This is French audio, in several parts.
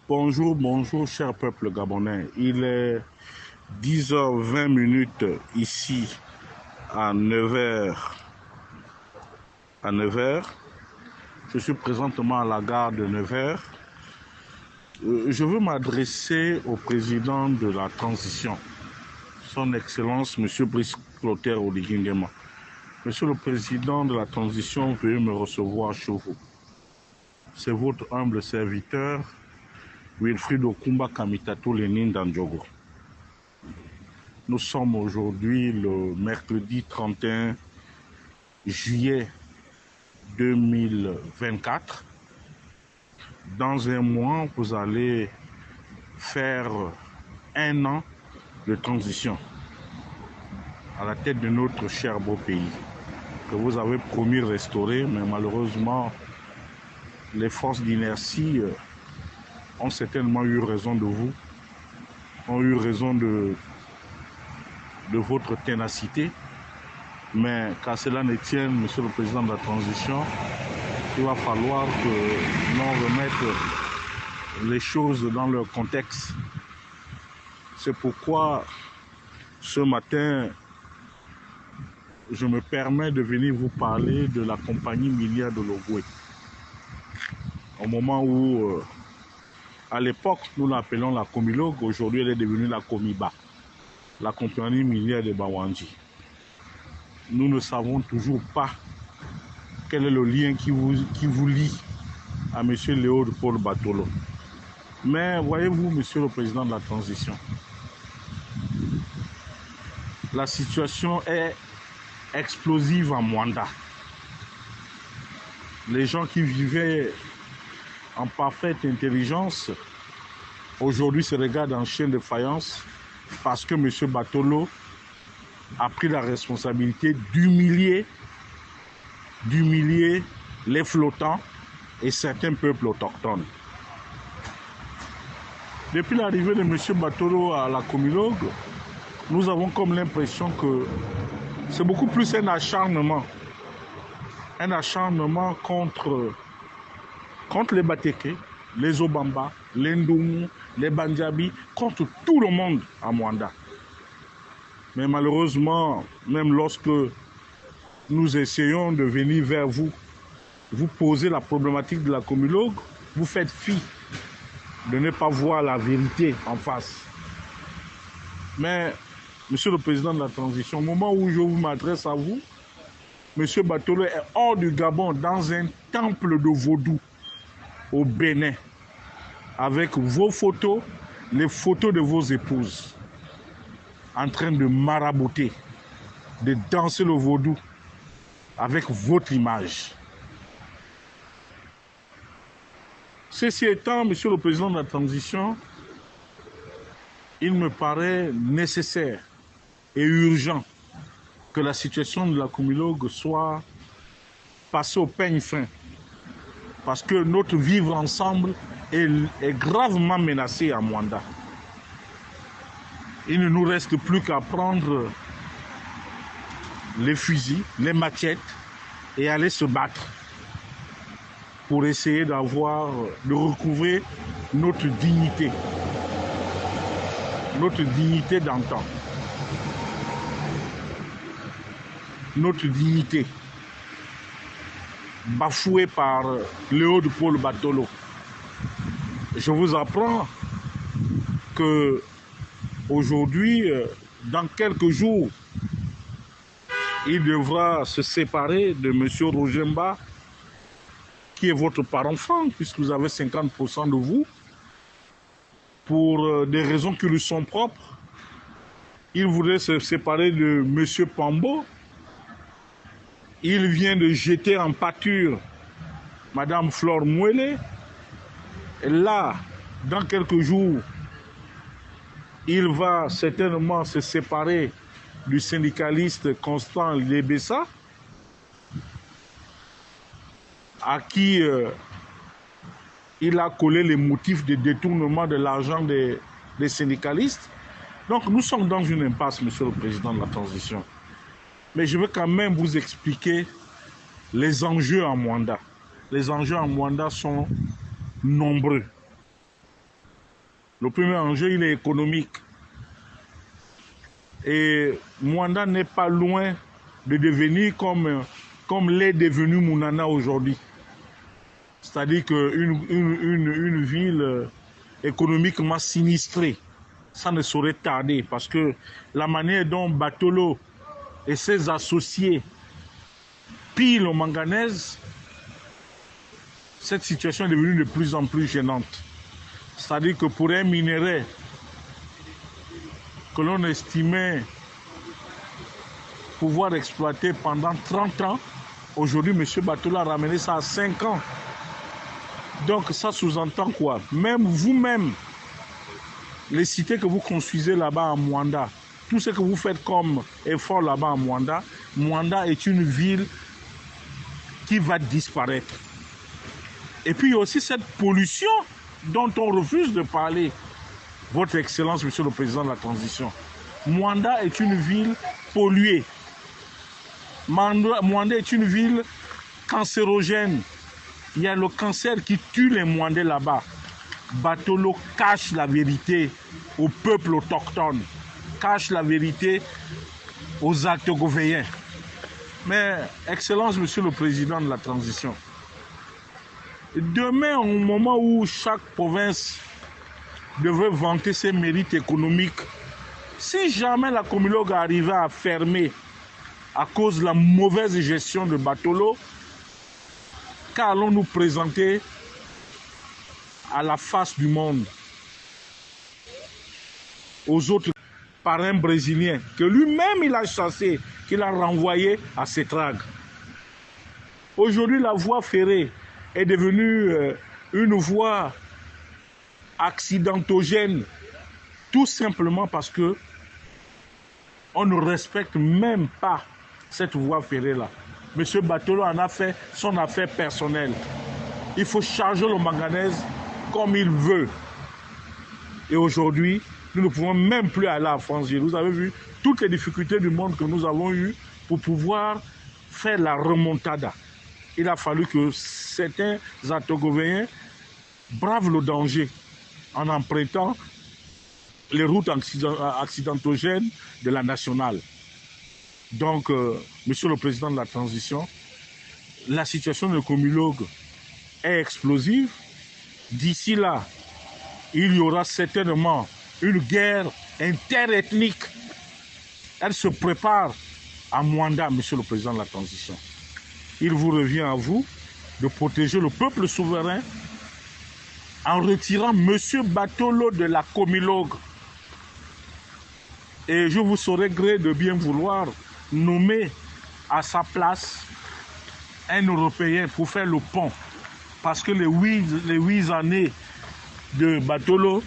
Bonjour, bonjour, cher peuple gabonais. Il est 10h20 ici à 9h. À 9h. Je suis présentement à la gare de 9h. Je veux m'adresser au président de la transition, son Excellence, M. Brice Clotaire Oligui Nguema. Monsieur le président de la transition, veuillez me recevoir chez vous. C'est votre humble serviteur, Wilfried Okumba Kamitatou Lénine Dandjogo. Nous sommes aujourd'hui le mercredi 31 juillet 2024. Dans un mois, vous allez faire un an de transition à la tête de notre cher beau pays que vous avez promis restaurer, mais malheureusement, les forces d'inertie ont certainement eu raison de vous, ont eu raison de votre ténacité. Mais qu'à cela ne tienne, Monsieur le Président de la Transition, il va falloir que l'on remette les choses dans leur contexte. C'est pourquoi ce matin, je me permets de venir vous parler de la compagnie minière de Logoué. Au moment où, à l'époque, nous l'appelons la Comilog, aujourd'hui elle est devenue la Comiba, la compagnie minière de Bawandji. Nous ne savons toujours pas quel est le lien qui vous lie à M. Léo Paul Batolo. Mais voyez-vous, Monsieur le Président de la Transition, la situation est explosive en Mwanda. Les gens qui vivaient en parfaite intelligence, aujourd'hui se regardent en chien de faïence parce que M. Batolo a pris la responsabilité d'humilier les flottants et certains peuples autochtones. Depuis l'arrivée de M. Batolo à la Comilog, nous avons comme l'impression que c'est beaucoup plus un acharnement contre les Bateke, les Obamba, les Ndoumou, les Bandjabi, contre tout le monde à Mwanda. Mais malheureusement, même lorsque nous essayons de venir vers vous, vous poser la problématique de la Comilog, vous faites fi de ne pas voir la vérité en face. Mais, Monsieur le Président de la Transition, au moment où je m'adresse à vous, M. Batolo est hors du Gabon dans un temple de vaudou au Bénin, avec vos photos, les photos de vos épouses, en train de marabouter, de danser le vaudou avec votre image. Ceci étant, Monsieur le Président de la Transition, il me paraît nécessaire et urgent que la situation de la Comilog soit passée au peigne fin. Parce que notre vivre ensemble est gravement menacé à Mwanda. Il ne nous reste plus qu'à prendre les fusils, les machettes et aller se battre pour essayer de recouvrer notre dignité d'antan, notre dignité bafouée par Léo Paul Batolo. Je vous apprends que aujourd'hui, dans quelques jours, il devra se séparer de M. Rojemba, qui est votre parent-enfant, puisque vous avez 50% de vous, pour des raisons qui lui sont propres. Il voudrait se séparer de M. Pambo. Il vient de jeter en pâture Mme Flore Mouele. Et là, dans quelques jours, il va certainement se séparer du syndicaliste Constant Lebessa, à qui il a collé les motifs de détournement de l'argent des syndicalistes. Donc nous sommes dans une impasse, Monsieur le Président de la Transition. Mais je veux quand même vous expliquer les enjeux en Mwanda. Les enjeux en Mwanda sont nombreux. Le premier enjeu, il est économique. Et Mwanda n'est pas loin de devenir comme l'est devenu Mounana aujourd'hui. C'est-à-dire qu'une ville économiquement sinistrée, ça ne saurait tarder parce que la manière dont Batolo et ses associés pillent le manganèse, cette situation est devenue de plus en plus gênante. C'est-à-dire que pour un minerai que l'on estimait pouvoir exploiter pendant 30 ans, aujourd'hui, M. Batolo a ramené ça à 5 ans. Donc ça sous-entend quoi? Même vous-même, les cités que vous construisez là-bas à Mwanda, tout ce que vous faites comme effort là-bas à Mwanda, Mwanda est une ville qui va disparaître. Et puis il y a aussi cette pollution dont on refuse de parler. Votre Excellence, Monsieur le Président de la Transition. Mwanda est une ville polluée. Mwanda est une ville cancérogène. Il y a le cancer qui tue les Mwandais là-bas. Batolo cache la vérité au peuple autochtone, cache la vérité aux Actogovéens. Mais, Excellence, Monsieur le Président de la Transition, demain, au moment où chaque province devrait vanter ses mérites économiques, si jamais la Comilog arrivait à fermer à cause de la mauvaise gestion de Batolo, qu'allons-nous présenter à la face du monde, aux autres, par un Brésilien que lui-même il a chassé, qu'il a renvoyé à ses tragues. Aujourd'hui, la voie ferrée est devenue une voie accidentogène, tout simplement parce que on ne respecte même pas cette voie ferrée-là. M. Batolo en a fait son affaire personnelle. Il faut charger le manganèse comme il veut. Et aujourd'hui, nous ne pouvons même plus aller à Francheville. Vous avez vu toutes les difficultés du monde que nous avons eues pour pouvoir faire la remontada. Il a fallu que certains Actogovéens bravent le danger en empruntant les routes accidentogènes de la nationale. Donc, Monsieur le Président de la Transition, la situation de Comilog est explosive. D'ici là, il y aura certainement une guerre interethnique. Elle se prépare à Mwanda, Monsieur le Président de la Transition. Il vous revient à vous de protéger le peuple souverain en retirant Monsieur Batolo de la Comilog. Et je vous saurai gré de bien vouloir nommer à sa place un Européen pour faire le pont. Parce que les 8 années de Batolo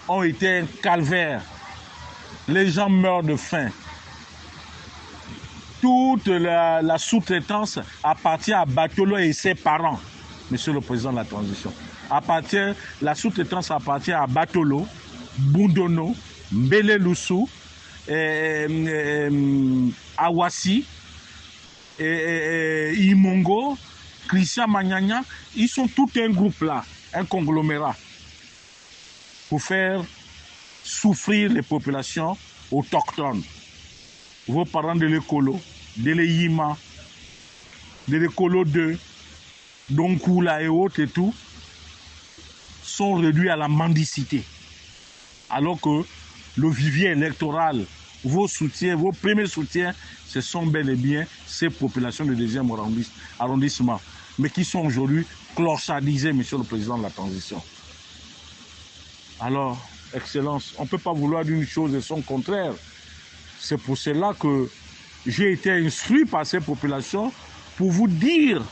ont été un calvaire. Les gens meurent de faim. Toute la sous-traitance appartient à Batolo et ses parents, Monsieur le Président de la Transition. La sous-traitance appartient à Batolo, Bundono, Mbele Lusu, Awasi, Imongo, Christian Magnagna. Ils sont tout un groupe là, un conglomérat, pour faire souffrir les populations autochtones. Vos parents de l'écolo, de l'Eyima, de l'écolo 2, Donkula et autres et tout, sont réduits à la mendicité. Alors que le vivier électoral, vos soutiens, vos premiers soutiens, ce sont bel et bien ces populations de deuxième arrondissement, mais qui sont aujourd'hui clochardisées, Monsieur le Président de la Transition. Alors, Excellence, on ne peut pas vouloir d'une chose et son contraire. C'est pour cela que j'ai été instruit par ces populations pour vous dire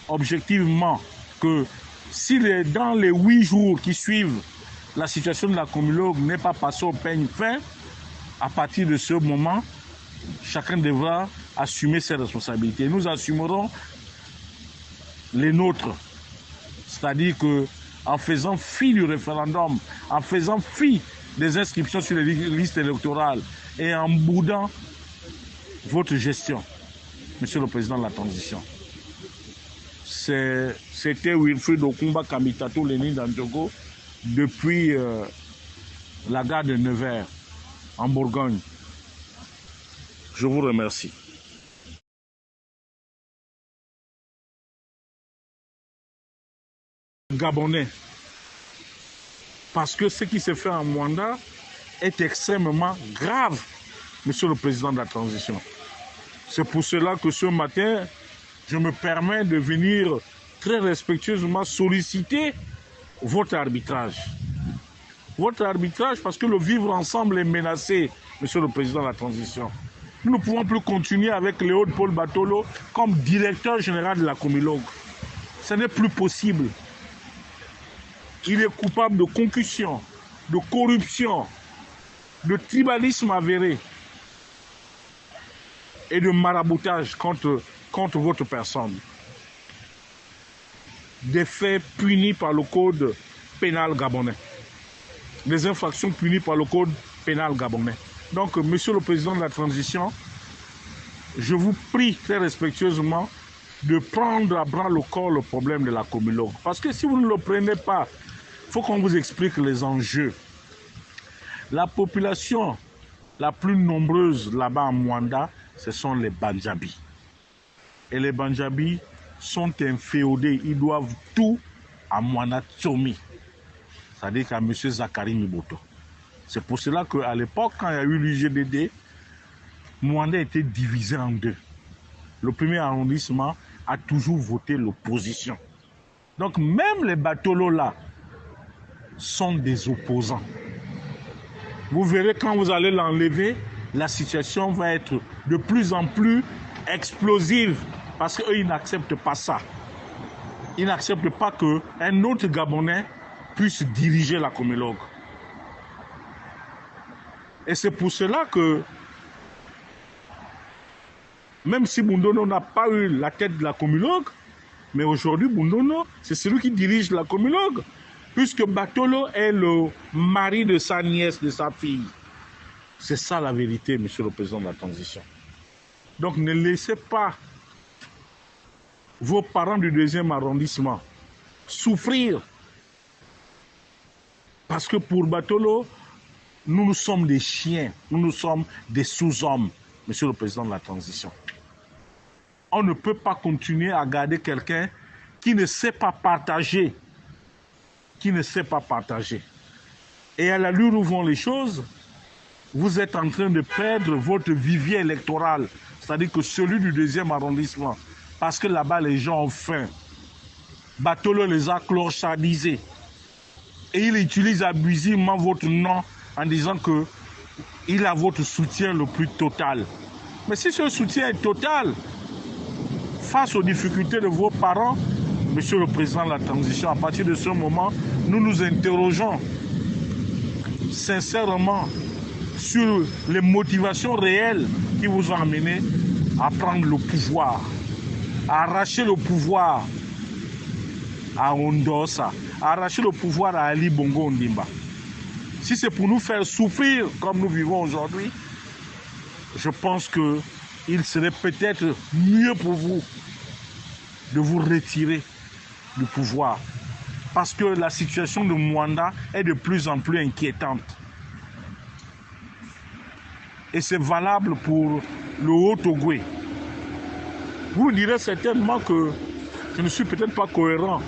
objectivement que si dans les 8 jours qui suivent, la situation de la Comilog n'est pas passée au peigne fin, à partir de ce moment, chacun devra assumer ses responsabilités. Nous assumerons les nôtres. C'est-à-dire qu'en faisant fi du référendum, en faisant fi des inscriptions sur les listes électorales et en boudant votre gestion, Monsieur le Président de la Transition. C'était Wilfried Okumba Kamitato Lénine Danjogo depuis la gare de Nevers, en Bourgogne. Je vous remercie. Gabonais, parce que ce qui se fait en Mwanda est extrêmement grave, Monsieur le Président de la Transition. C'est pour cela que ce matin, je me permets de venir très respectueusement solliciter votre arbitrage. Votre arbitrage, parce que le vivre ensemble est menacé, Monsieur le Président de la Transition. Nous ne pouvons plus continuer avec Léopold Paul Batolo comme directeur général de la Comilog. Ce n'est plus possible. Il est coupable de concussion, de corruption, de tribalisme avéré et de maraboutage contre votre personne. Des faits punis par le code pénal gabonais. Des infractions punies par le code pénal gabonais. Donc, Monsieur le Président de la Transition, je vous prie très respectueusement de prendre à bras le corps le problème de la Comilog. Parce que si vous ne le prenez pas, il faut qu'on vous explique les enjeux. La population la plus nombreuse là-bas en Mwanda, ce sont les Bandjabis. Et les Bandjabis sont inféodés. Ils doivent tout à Mwanda Tsomi. C'est-à-dire qu'à M. Zakari Miboto. C'est pour cela qu'à l'époque, quand il y a eu l'UGDD, Mwanda était divisé en deux. Le premier arrondissement a toujours voté l'opposition. Donc même les Batolos là sont des opposants. Vous verrez quand vous allez l'enlever, la situation va être de plus en plus explosive parce qu'eux, ils n'acceptent pas ça. Ils n'acceptent pas qu'un autre Gabonais puisse diriger la Comilog. Et c'est pour cela que, même si Bundono n'a pas eu la tête de la Comilog, mais aujourd'hui, Bundono, c'est celui qui dirige la Comilog. Puisque Batolo est le mari de sa nièce, de sa fille. C'est ça la vérité, Monsieur le Président de la Transition. Donc ne laissez pas vos parents du deuxième arrondissement souffrir. Parce que pour Batolo, nous sommes des chiens, nous sommes des sous-hommes, Monsieur le Président de la Transition. On ne peut pas continuer à garder quelqu'un qui ne sait pas partager. Qui ne sait pas partager. Et à l'allure où vont les choses, vous êtes en train de perdre votre vivier électoral, c'est-à-dire que celui du deuxième arrondissement, parce que là-bas les gens ont faim. Batolo les a clochardisés. Et il utilise abusivement votre nom en disant qu'il a votre soutien le plus total. Mais si ce soutien est total, face aux difficultés de vos parents, Monsieur le Président de la Transition, à partir de ce moment, nous nous interrogeons sincèrement sur les motivations réelles qui vous ont amené à prendre le pouvoir, à arracher le pouvoir à Ondosa, à arracher le pouvoir à Ali Bongo Ondimba. Si c'est pour nous faire souffrir comme nous vivons aujourd'hui, je pense qu'il serait peut-être mieux pour vous de vous retirer du pouvoir. Parce que la situation de Mwanda est de plus en plus inquiétante. Et c'est valable pour le Haut-Ogooué. Vous me direz certainement que je ne suis peut-être pas cohérent,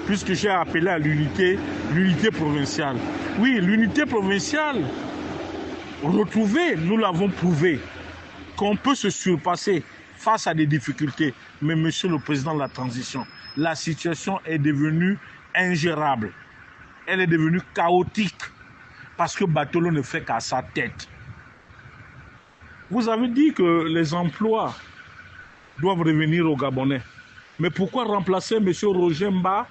puisque j'ai appelé à l'unité provinciale. Oui, l'unité provinciale, retrouvée, nous l'avons prouvé, qu'on peut se surpasser face à des difficultés. Mais Monsieur le Président de la Transition, la situation est devenue ingérable. Elle est devenue chaotique parce que Batolo ne fait qu'à sa tête. Vous avez dit que les emplois doivent revenir aux Gabonais. Mais pourquoi remplacer M. Roger Mba